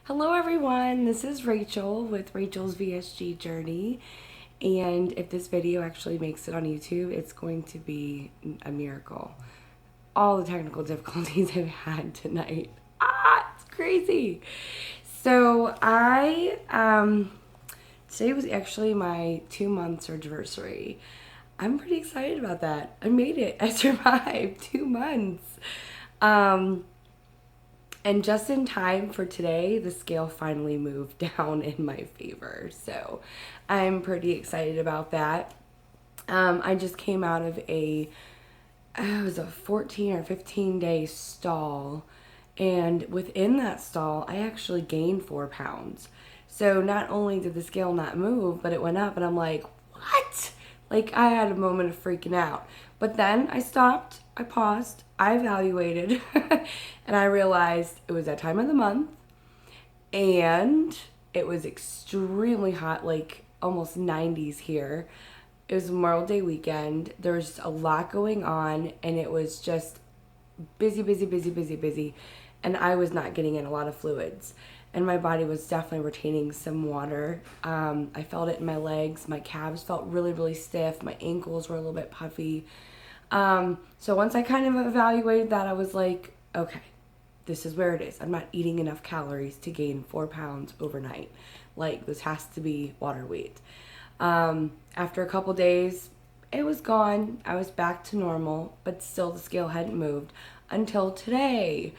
Hello everyone, this is Rachel with Rachel's VSG Journey, and if this video actually makes it on YouTube, it's going to be a miracle. All the technical difficulties I've had tonight. It's crazy. So today was actually my 2-month Surgiversary. I'm pretty excited about that. I made it. I survived 2 months. And just in time for today, the scale finally moved down in my favor. So I'm pretty excited about that. I just came out of it was a 14 or 15 day stall. And within that stall, I actually gained 4 pounds. So not only did the scale not move, but it went up. And I'm like, what? Like, I had a moment of freaking out. But then I stopped, I paused, I evaluated, and I realized it was that time of the month, and it was extremely hot, like almost 90s here. It was Memorial Day weekend. There was a lot going on, and it was just busy. And I was not getting in a lot of fluids. And my body was definitely retaining some water. I felt it in my legs. My calves felt really stiff. My ankles were a little bit puffy. So once I kind of evaluated that, I was like, okay, this is where it is. I'm not eating enough calories to gain 4 pounds overnight. Like, this has to be water weight. After a couple days, it was gone. I was back to normal, but still the scale hadn't moved until today.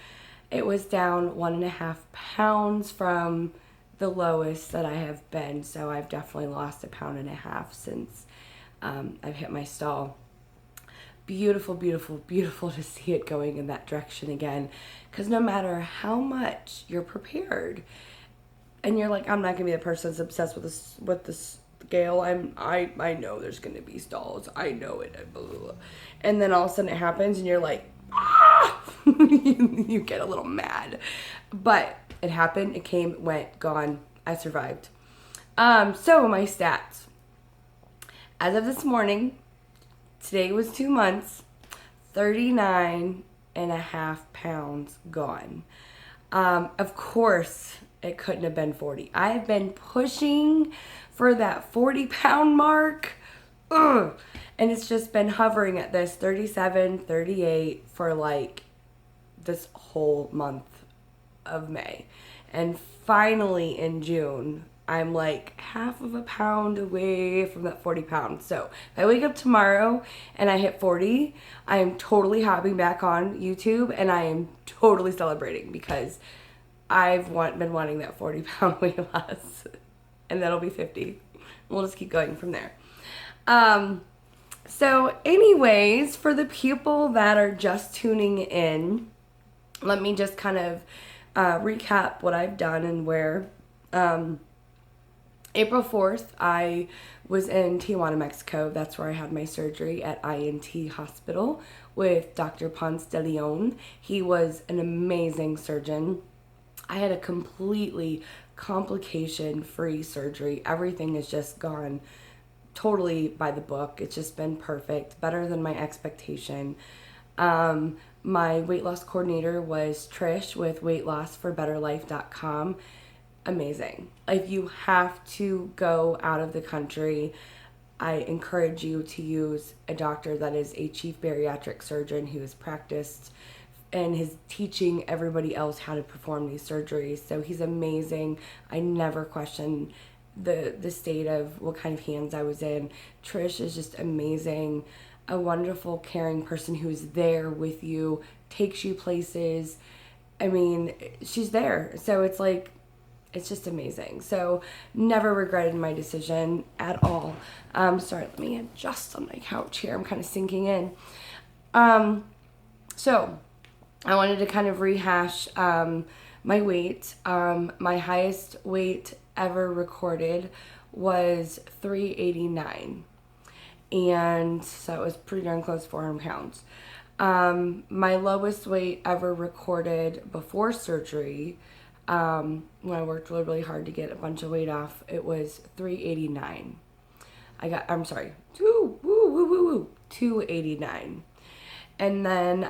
It was down 1.5 pounds from the lowest that I have been. So I've definitely lost 1.5 pounds since I've hit my stall. Beautiful to see it going in that direction again. Because no matter how much you're prepared, and you're like, I'm not gonna be the person that's obsessed with this scale. I know there's gonna be stalls. I know it. Blah, blah, blah. And then all of a sudden it happens, and you're like, you get a little mad. But it happened. It came, went, gone. I survived. So my stats. As of this morning, today was 2 months, 39.5 pounds gone. Of course, it couldn't have been 40. I have been pushing for that 40-pound mark. Ugh. And it's just been hovering at this 37, 38 for like this whole month of May. And finally in June, I'm like 1/2 pound away from that 40 pounds. So if I wake up tomorrow and I hit 40, I am totally hopping back on YouTube and I am totally celebrating because I've been wanting that 40-pound weight loss. And that'll be 50. We'll just keep going from there. So anyways, for the people that are just tuning in, let me just kind of recap what I've done and where. April 4th, I was in Tijuana, Mexico. That's where I had my surgery at Int Hospital with Dr. Ponce de Leon. He was an amazing surgeon. I had a completely complication-free surgery. Everything has just gone totally by the book. It's just been perfect, better than my expectation. My weight loss coordinator was Trish with weightlossforbetterlife.com. Amazing. If you have to go out of the country, I encourage you to use a doctor that is a chief bariatric surgeon who has practiced and is teaching everybody else how to perform these surgeries. So he's amazing. I never question the state of what kind of hands I was in. Trish is just amazing. A wonderful, caring person who's there with you, takes you places. I mean, she's there. So it's like, it's just amazing. So never regretted my decision at all. Sorry, let me adjust on my couch here. I'm kind of sinking in. So I wanted to kind of rehash my weight. My highest weight ever recorded was 389. And so it was pretty darn close to 400 pounds. My lowest weight ever recorded before surgery, when I worked really hard to get a bunch of weight off, it was 389. 289. And then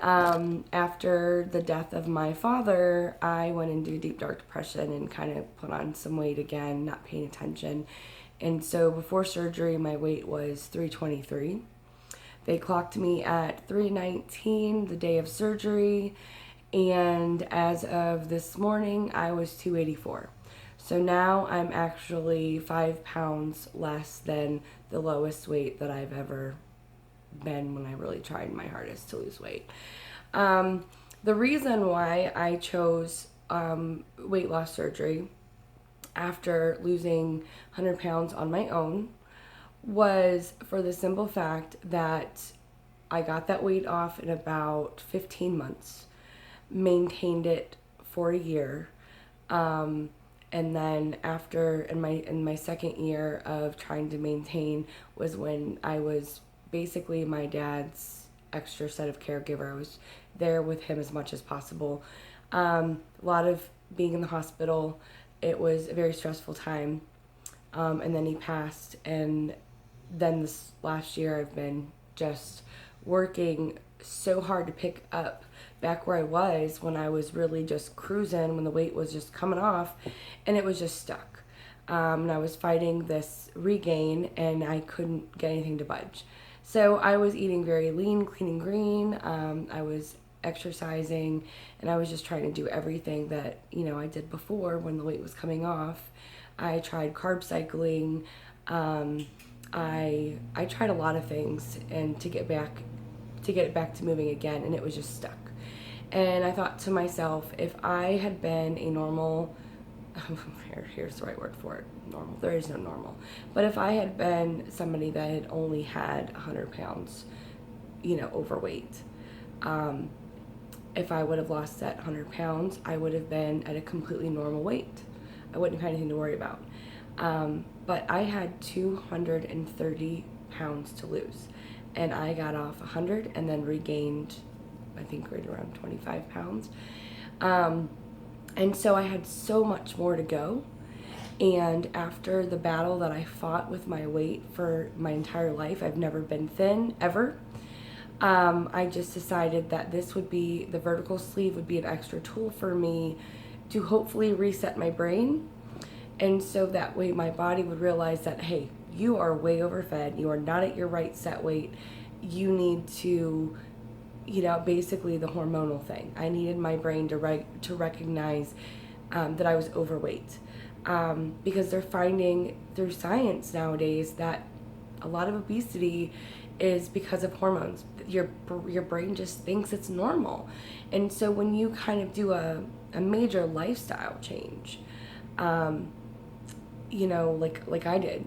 after the death of my father, I went into a deep, dark depression and kind of put on some weight again, not paying attention. And so before surgery, my weight was 323. They clocked me at 319 the day of surgery. And as of this morning, I was 284. So now I'm actually 5 pounds less than the lowest weight that I've ever been when I really tried my hardest to lose weight. The reason why I chose weight loss surgery after losing 100 pounds on my own was for the simple fact that I got that weight off in about 15 months, maintained it for a year, and then after in my second year of trying to maintain was when I was basically my dad's extra set of caregiver. I was there with him as much as possible. A lot of being in the hospital. It was a very stressful time. And then he passed. And then this last year I've been just working so hard to pick up back where I was when I was really just cruising, when the weight was just coming off and it was just stuck. And I was fighting this regain and I couldn't get anything to budge. So I was eating very lean, clean, and green. I was exercising and I was just trying to do everything that, I did before when the weight was coming off. I tried carb cycling. I tried a lot of things and to get it back to moving again, and it was just stuck. And I thought to myself, if I had been a normal, here's the right word for it, normal, there is no normal, but if I had been somebody that had only had 100 pounds, overweight, if I would have lost that 100 pounds, I would have been at a completely normal weight. I wouldn't have had anything to worry about. But I had 230 pounds to lose. And I got off 100 and then regained, I think, right around 25 pounds. And so I had so much more to go. And after the battle that I fought with my weight for my entire life, I've never been thin, ever. I just decided that the vertical sleeve would be an extra tool for me to hopefully reset my brain. And so that way my body would realize that, hey, you are way overfed. You are not at your right set weight. You need to, basically the hormonal thing. I needed my brain to recognize that I was overweight. Because they're finding through science nowadays that a lot of obesity is because of hormones. Your brain just thinks it's normal. And so when you kind of do a major lifestyle change, like I did,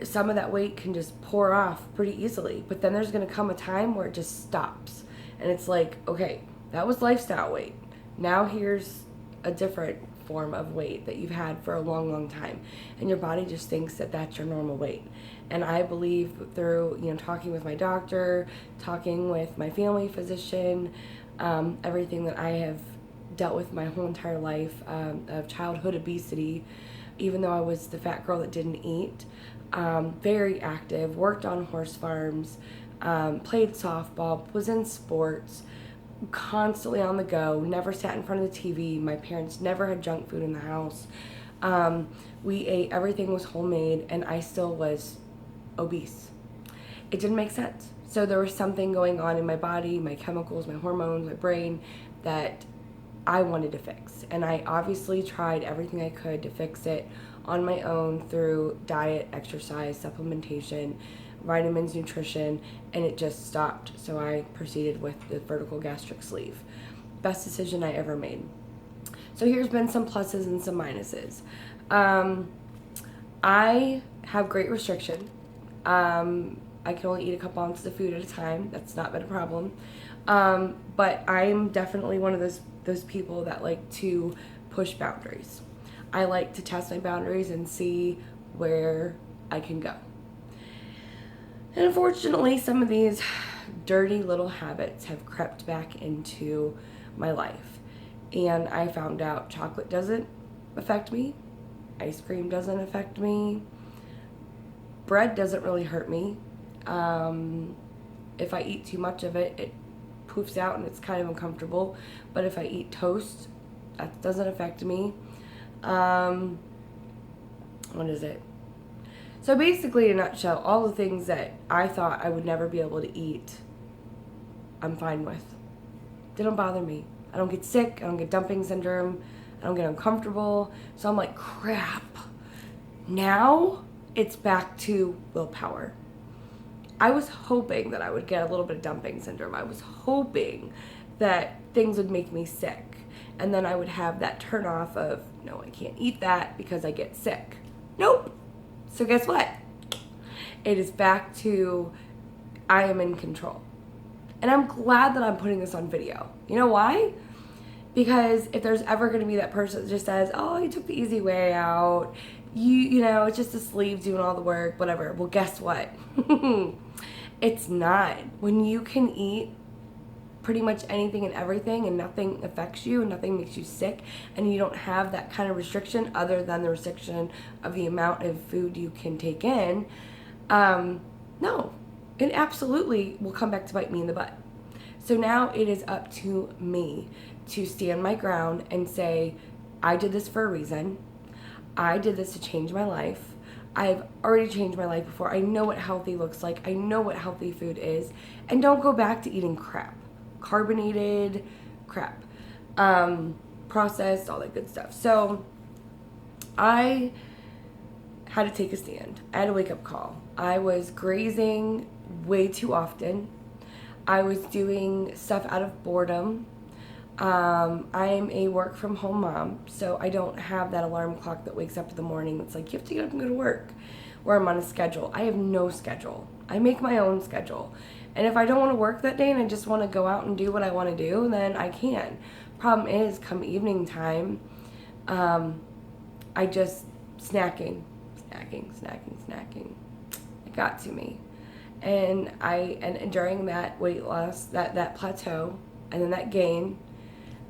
some of that weight can just pour off pretty easily, but then there's going to come a time where it just stops. And it's like, okay, that was lifestyle weight. Now here's a different form of weight that you've had for a long, long time. And your body just thinks that that's your normal weight. And I believe through, talking with my doctor, talking with my family physician, everything that I have dealt with my whole entire life of childhood obesity, even though I was the fat girl that didn't eat, very active, worked on horse farms, played softball, was in sports, constantly on the go, never sat in front of the TV. My parents never had junk food in the house. We ate, everything was homemade, and I still was obese. It didn't make sense. So there was something going on in my body, my chemicals, my hormones, my brain, that I wanted to fix. And I obviously tried everything I could to fix it on my own through diet, exercise, supplementation, vitamins, nutrition, and it just stopped. So I proceeded with the vertical gastric sleeve. Best decision I ever made. So here's been some pluses and some minuses. I have great restriction. I can only eat a couple ounces of food at a time. That's not been a problem. But I'm definitely one of those people that like to push boundaries. I like to test my boundaries and see where I can go. And unfortunately, some of these dirty little habits have crept back into my life. And I found out chocolate doesn't affect me. Ice cream doesn't affect me. Bread doesn't really hurt me. If I eat too much of it, it poofs out and it's kind of uncomfortable. But if I eat toast, that doesn't affect me. What is it? So basically, in a nutshell, all the things that I thought I would never be able to eat, I'm fine with. They don't bother me. I don't get sick. I don't get dumping syndrome. I don't get uncomfortable. So I'm like, crap. Now it's back to willpower. I was hoping that I would get a little bit of dumping syndrome. I was hoping that things would make me sick. And then I would have that turn off of, no, I can't eat that because I get sick. Nope. So guess what? It is back to I am in control. And I'm glad that I'm putting this on video. You know why? Because if there's ever going to be that person that just says, oh, you took the easy way out, you know, it's just a sleeve doing all the work, whatever. Well, guess what? It's not. When you can eat pretty much anything and everything and nothing affects you and nothing makes you sick and you don't have that kind of restriction other than the restriction of the amount of food you can take in, no, it absolutely will come back to bite me in the butt. So now it is up to me to stand my ground and say, I did this for a reason. I did this to change my life. I've already changed my life before. I know what healthy looks like. I know what healthy food is. And don't go back to eating crap. Carbonated crap. Processed, all that good stuff. So I had to take a stand. I had a wake-up call. I was grazing way too often. I was doing stuff out of boredom. I'm a work from home mom, so I don't have that alarm clock that wakes up in the morning. It's like, you have to get up and go to work, where I'm on a schedule. I have no schedule. I make my own schedule. And if I don't want to work that day and I just want to go out and do what I want to do, then I can. Problem is, come evening time, I just snacking. It got to me. And during that weight loss, that plateau, and then that gain,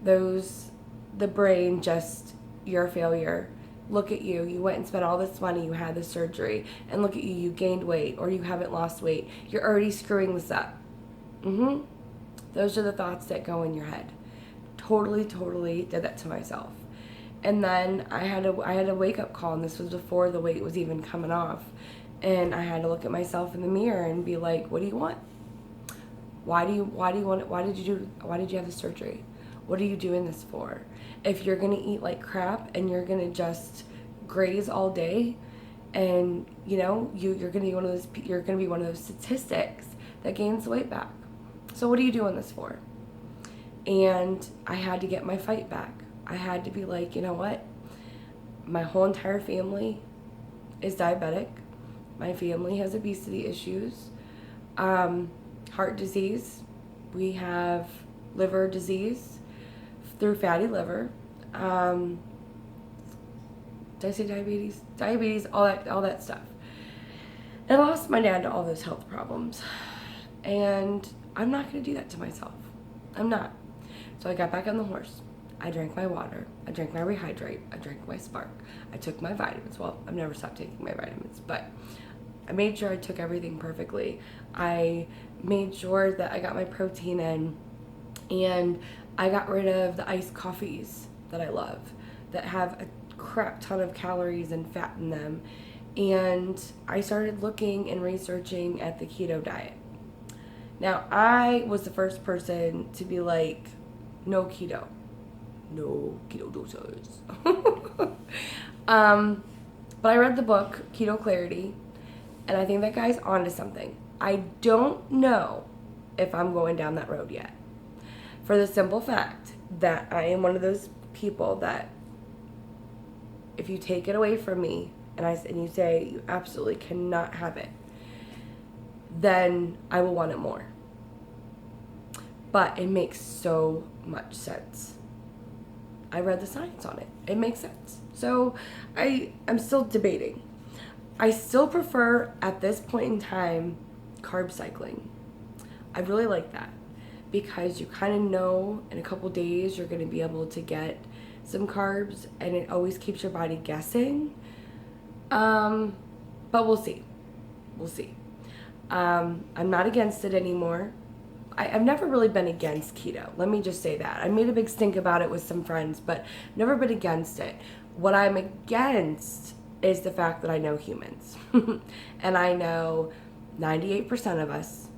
the brain just, you're a failure. Look at you. You went and spent all this money. You had this surgery. And look at you. You gained weight or you haven't lost weight. You're already screwing this up. Those are the thoughts that go in your head. Totally did that to myself. And then I had a wake-up call, and this was before the weight was even coming off. And I had to look at myself in the mirror and be like, what do you want? Why do you want it? Why did you have the surgery? What are you doing this for? If you're gonna eat like crap and you're gonna just graze all day, and you know you're gonna be one of those statistics that gains the weight back. So what are you doing this for? And I had to get my fight back. I had to be like, you know what? My whole entire family is diabetic. My family has obesity issues, heart disease. We have liver disease through fatty liver. Did I say diabetes? Diabetes, all that stuff. And I lost my dad to all those health problems. And I'm not going to do that to myself. I'm not. So I got back on the horse. I drank my water. I drank my Rehydrate. I drank my Spark. I took my vitamins. Well, I've never stopped taking my vitamins, but I made sure I took everything perfectly. I made sure that I got my protein in, and I got rid of the iced coffees that I love, that have a crap ton of calories and fat in them. And I started looking and researching at the keto diet. Now, I was the first person to be like, no keto doses. But I read the book, Keto Clarity, and I think that guy's onto something. I don't know if I'm going down that road yet. For the simple fact that I am one of those people that if you take it away from me and you say you absolutely cannot have it, then I will want it more. But it makes so much sense. I read the science on it. It makes sense. So I'm still debating. I still prefer, at this point in time, carb cycling. I really like that because you kind of know in a couple days you're going to be able to get some carbs, and it always keeps your body guessing. But we'll see. I'm not against it anymore. I've never really been against keto. Let me just say that. I made a big stink about it with some friends, but never been against it. What I'm against is the fact that I know humans. And I know 98% of us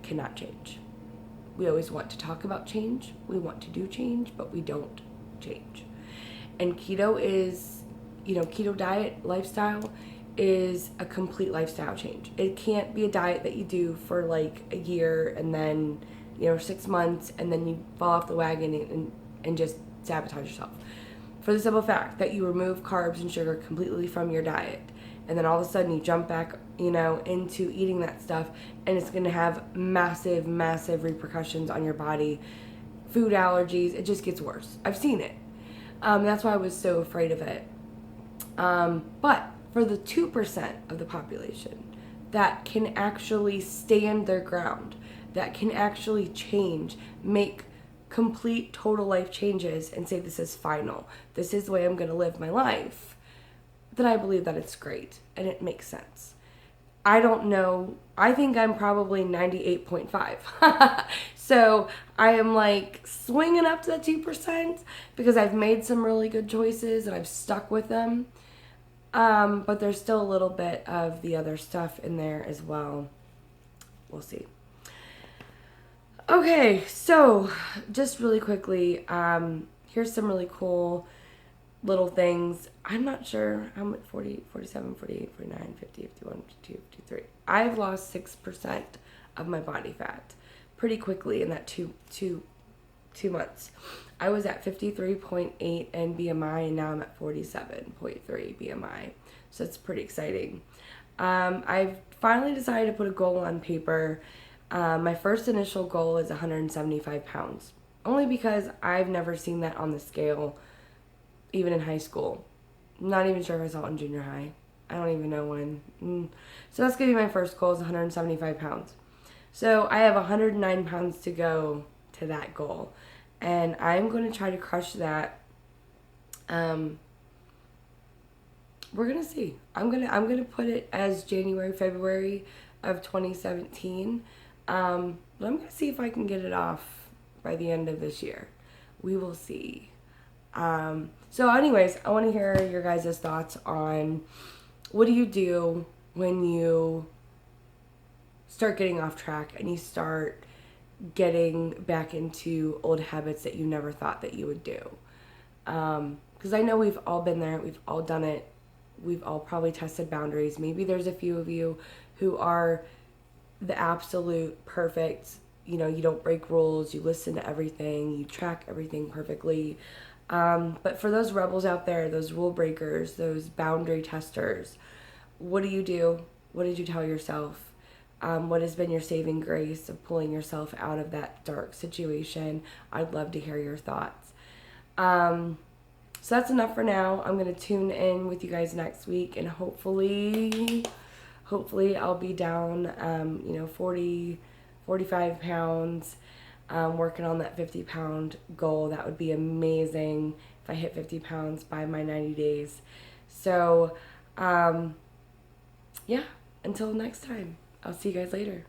cannot change. We always want to talk about change. We want to do change, but we don't change. And keto is, keto diet lifestyle is a complete lifestyle change. It can't be a diet that you do for like a year and then, 6 months and then you fall off the wagon and just sabotage yourself. For the simple fact that you remove carbs and sugar completely from your diet, and then all of a sudden you jump back, into eating that stuff, and it's going to have massive, massive repercussions on your body. Food allergies, it just gets worse. I've seen it. That's why I was so afraid of it. But for the 2% of the population that can actually stand their ground, that can actually change, make complete total life changes and say this is final, this is the way I'm going to live my life, then I believe that it's great and it makes sense. I don't know, I think I'm probably 98.5. So I am like swinging up to that 2% because I've made some really good choices and I've stuck with them. But there's still a little bit of the other stuff in there as well. We'll see. Okay, so just really quickly, here's some really cool little things. I'm not sure how much, 40, 47, 48, 49, 50, 51, 52, 53. I've lost 6% of my body fat pretty quickly in that two months. I was at 53.8 in BMI and now I'm at 47.3 BMI. So it's pretty exciting. I've finally decided to put a goal on paper. My first initial goal is 175 pounds. Only because I've never seen that on the scale, even in high school. I'm not even sure if I saw it in junior high. I don't even know when. So that's going to be my first goal is 175 pounds. So I have 109 pounds to go to that goal. And I'm going to try to crush that. We're going to see. I'm going to put it as January, February of 2017. But I'm going to see if I can get it off by the end of this year. We will see. So anyways, I want to hear your guys' thoughts on what do you do when you start getting off track and you start getting back into old habits that you never thought that you would do. Because I know we've all been there. We've all done it. We've all probably tested boundaries. Maybe there's a few of you who are the absolute perfect, you don't break rules. You listen to everything. You track everything perfectly. But for those rebels out there, those rule breakers, those boundary testers, what do you do? What did you tell yourself? What has been your saving grace of pulling yourself out of that dark situation? I'd love to hear your thoughts. So that's enough for now. I'm going to tune in with you guys next week, and hopefully I'll be down, 40, 45 pounds, working on that 50-pound goal. That would be amazing if I hit 50 pounds by my 90 days. So, yeah, until next time. I'll see you guys later.